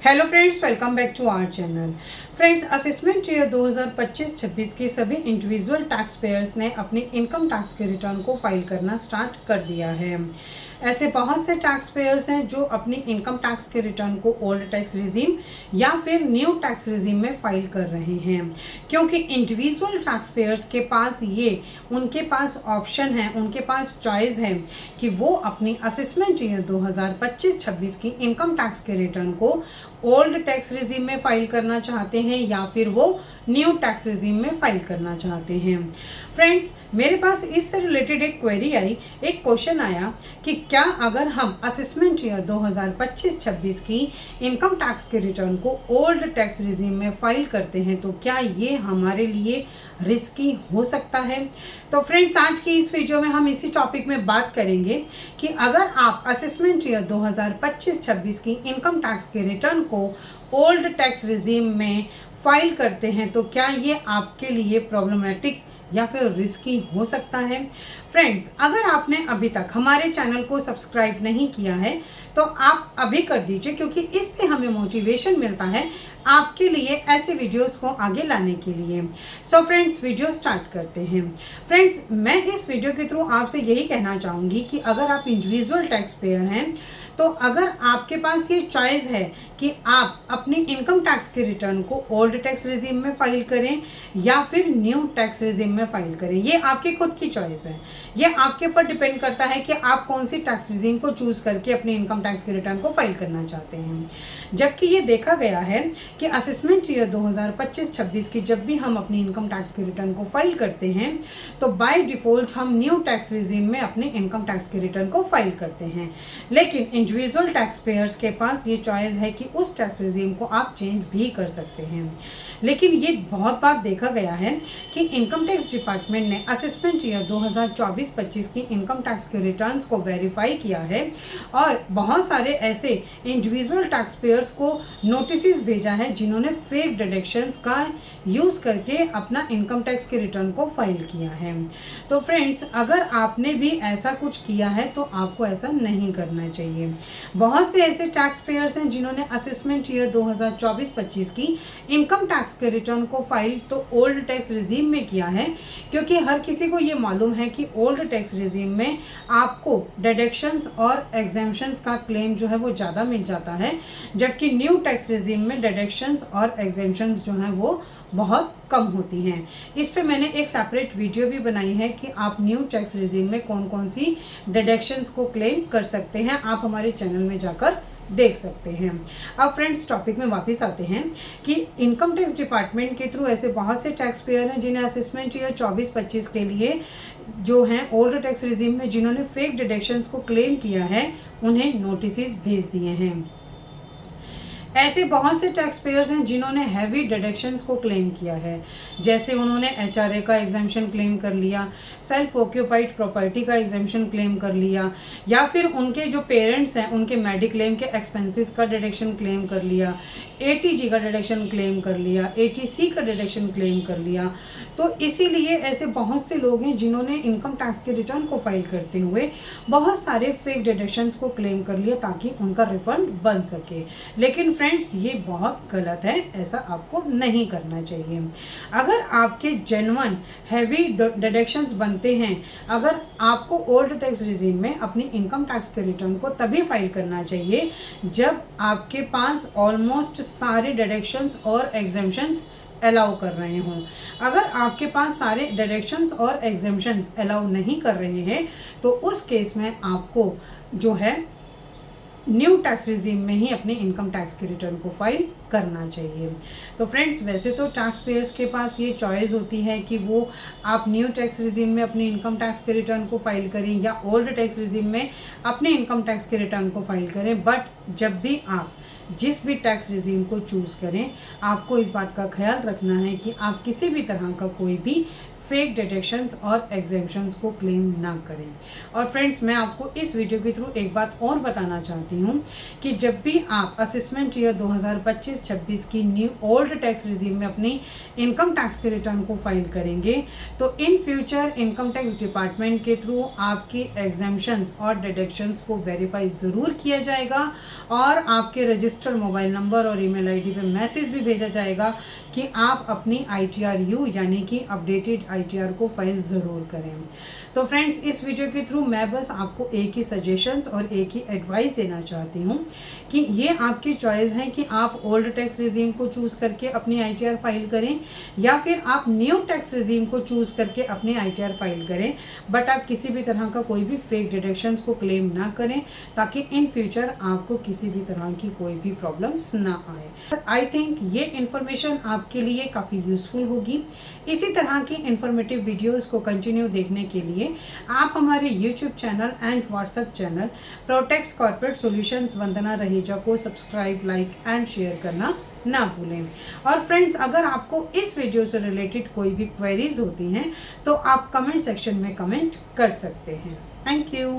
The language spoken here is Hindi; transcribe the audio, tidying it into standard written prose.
Hello friends, welcome back to our channel. Friends, assessment year 2025-26 के सभी इंडिविजुअल टैक्स पेयर्स ने अपने इनकम टैक्स के रिटर्न को फाइल करना स्टार्ट कर दिया है। ऐसे बहुत से टैक्स पेयर्स हैं जो अपनी इनकम टैक्स के रिटर्न को ओल्ड टैक्स रिजीम या फिर न्यू टैक्स रिजीम में फाइल कर रहे हैं, क्योंकि इंडिविजुअल टैक्स पेयर्स के पास उनके पास ऑप्शन है, उनके पास चॉइस है कि वो अपनी असेसमेंट ईयर 2025-26 की इनकम टैक्स के रिटर्न को ओल्ड टैक्स रिजीम में फाइल करना चाहते हैं या फिर वो न्यू टैक्स रिजीम में फाइल करना चाहते हैं। फ्रेंड्स, मेरे पास इससे रिलेटेड एक क्वेरी आई, एक क्वेश्चन आया कि क्या अगर हम असेसमेंट ईयर 2025-26 की इनकम टैक्स के रिटर्न को ओल्ड टैक्स रिजीम में फाइल करते हैं तो क्या ये हमारे लिए रिस्की हो सकता है। तो फ्रेंड्स, आज की इस वीडियो में हम इसी टॉपिक में बात करेंगे कि अगर आप असेसमेंट ईयर 2025-26 की इनकम टैक्स के रिटर्न को ओल्ड टैक्स रिजीम में फाइल करते हैं तो क्या ये आपके लिए प्रॉब्लमेटिक या फिर रिस्की हो सकता है। फ्रेंड्स, अगर आपने अभी तक हमारे चैनल को सब्सक्राइब नहीं किया है तो आप अभी कर दीजिए, क्योंकि इससे हमें मोटिवेशन मिलता है आपके लिए ऐसे वीडियोस को आगे लाने के लिए। सो फ्रेंड्स, वीडियो स्टार्ट करते हैं। फ्रेंड्स, मैं इस वीडियो के थ्रू आपसे यही कहना चाहूँगी कि अगर आप इंडिविजुअल टैक्स पेयर हैं तो अगर आपके पास ये चॉइस है कि आप अपनी इनकम टैक्स के रिटर्न को ओल्ड टैक्स रिजीम में फाइल करें या फिर न्यू टैक्स रिजीम में फाइल करें, ये आपकी खुद की चॉइस है। ये आपके ऊपर डिपेंड करता है कि आप कौन सी टैक्स रिजीम को चूज करके अपनी इनकम टैक्स के रिटर्न को फाइल करना चाहते हैं। जबकि ये देखा गया है कि असेसमेंट ईयर 2025-26 की जब भी हम अपनी इनकम टैक्स के रिटर्न को फाइल करते हैं तो बाय डिफॉल्ट हम न्यू टैक्स रिजीम में अपने इनकम टैक्स के रिटर्न को फाइल करते हैं, लेकिन इंडिविजुअल टैक्स पेयर्स के पास ये चॉइस है कि उस टैक्स रिजीम को आप चेंज भी कर सकते हैं। लेकिन ये बहुत बार देखा गया है कि इनकम टैक्स डिपार्टमेंट ने असेसमेंट ईयर 2024-25 की इनकम टैक्स के रिटर्न्स को वेरीफाई किया है और बहुत सारे ऐसे इंडिविजुअल टैक्स पेयर्स को नोटिस भेजा है जिन्होंने फेक डिडक्शंस का यूज़ करके अपना इनकम टैक्स के रिटर्न को फाइल किया है। तो फ्रेंड्स, अगर आपने भी ऐसा कुछ किया है तो आपको ऐसा नहीं करना चाहिए। बहुत से ऐसे टैक्स पेयर्स हैं जिन्होंने असेसमेंट ईयर 2024-25 की इनकम टैक्स के रिटर्न को फाइल तो ओल्ड टैक्स रिजीम में किया है, क्योंकि हर किसी को ये मालूम है कि ओल्ड टैक्स रिजीम में आपको डिडक्शंस और एग्जेम्पशंस का क्लेम जो है वो ज़्यादा मिल जाता है, जबकि न्यू टैक्स रिजीम में डिडक्शंस और एग्जेम्पशंस जो हैं वो बहुत कम होती हैं। इस पे मैंने एक सेपरेट वीडियो भी बनाई है कि आप न्यू टैक्स रिजीम में कौन कौन सी डिडक्शंस को क्लेम कर सकते हैं, आप हमारे चैनल में जाकर देख सकते हैं। अब फ्रेंड्स, टॉपिक में वापस आते हैं कि इनकम टैक्स डिपार्टमेंट के थ्रू ऐसे बहुत से टैक्स पेयर हैं जिन्हें असेसमेंट ईयर 24-25 के लिए जो हैं ओल्ड टैक्स रिजीम में जिन्होंने फेक डिडक्शंस को क्लेम किया है, उन्हें नोटिस भेज दिए हैं। ऐसे बहुत से टैक्स पेयर्स हैं जिन्होंने हैवी डिडक्शंस को क्लेम किया है, जैसे उन्होंने एचआरए का एग्जेम्पशन क्लेम कर लिया, सेल्फ ऑक्यूपाइड प्रॉपर्टी का एग्जेम्पशन क्लेम कर लिया, या फिर उनके जो पेरेंट्स हैं उनके मेडिक्लेम के एक्सपेंसेस का डिडक्शन क्लेम कर लिया, एटीजी का डिडक्शन क्लेम कर लिया, एटीसी का डिडक्शन क्लेम कर लिया। तो इसीलिए ऐसे बहुत से लोग हैं जिन्होंने इनकम टैक्स के रिटर्न को फाइल करते हुए बहुत सारे फेक डिडक्शंस को क्लेम कर लिया ताकि उनका रिफंड बन सके। लेकिन फ्रेंड्स, ये बहुत गलत है, ऐसा आपको नहीं करना चाहिए। अगर आपके जेन्युइन हैवी डिडक्शंस बनते हैं, अगर आपको ओल्ड टैक्स रिजीम में अपनी इनकम टैक्स के रिटर्न को तभी फाइल करना चाहिए जब आपके पास ऑलमोस्ट सारे डिडक्शंस और एग्जेम्पशंस अलाउ कर रहे हों। अगर आपके पास सारे डिडक्शंस और एग्जेम्पशंस अलाउ नहीं कर रहे हैं तो उस केस में आपको जो है न्यू टैक्स रिजीम में ही अपने इनकम टैक्स के रिटर्न को फाइल करना चाहिए। तो फ्रेंड्स, वैसे तो टैक्स पेयर्स के पास ये चॉइस होती है कि वो आप न्यू टैक्स रिजीम में अपने इनकम टैक्स के रिटर्न को फाइल करें या ओल्ड टैक्स रिजीम में अपने इनकम टैक्स के रिटर्न को फाइल करें, बट जब भी आप जिस भी टैक्स रिजीम को चूज़ करें, आपको इस बात का ख्याल रखना है कि आप किसी भी तरह का कोई भी फेक डिडक्शंस और एग्जेम्पशंस को क्लेम ना करें। और फ्रेंड्स, मैं आपको इस वीडियो के थ्रू एक बात और बताना चाहती हूँ कि जब भी आप असेसमेंट ईयर 2025-26 की न्यू ओल्ड टैक्स रिजीम में अपनी इनकम टैक्स के रिटर्न को फाइल करेंगे तो in future income tax department के थ्रू आपकी एग्जेम्पशंस और डिडक्शंस को वेरीफाई ज़रूर किया जाएगा और आपके रजिस्टर्ड मोबाइल नंबर और ईमेल आईडी पे मैसेज भी भेजा जाएगा कि आप अपनी ITR-U यानी कि अपडेटेड ITR को फाइल ज़रूर करें। तो फ्रेंड्स, इस वीडियो के थ्रू मैं बस आपको एक ही सजेशंस और एक ही एडवाइस देना चाहती हूँ कि ये आपकी चॉइस है कि आप ओल्ड टैक्स रिजीम को चूज़ करके अपनी ITR फाइल करें या फिर आप न्यू टैक्स रिजीम को चूज़ करके अपनी ITR फाइल करें, बट आप किसी भी तरह का कोई भी फेक डिडक्शंस को क्लेम ना करें ताकि इन फ्यूचर आपको किसी भी तरह की कोई भी प्रॉब्लम्स ना आए। आई थिंक ये इन्फॉर्मेशन आपके लिए काफ़ी यूज़फुल होगी। इसी तरह की इन्फॉर्मेटिव वीडियोस को कंटिन्यू देखने के लिए आप हमारे YouTube channel and WhatsApp channel Protex corporate solutions Vandana Raheja को सब्सक्राइब, लाइक एंड शेयर करना ना भूलें। और फ्रेंड्स, अगर आपको इस वीडियो से रिलेटेड कोई भी क्वेरीज होती हैं तो आप कमेंट सेक्शन में कमेंट कर सकते हैं। Thank you.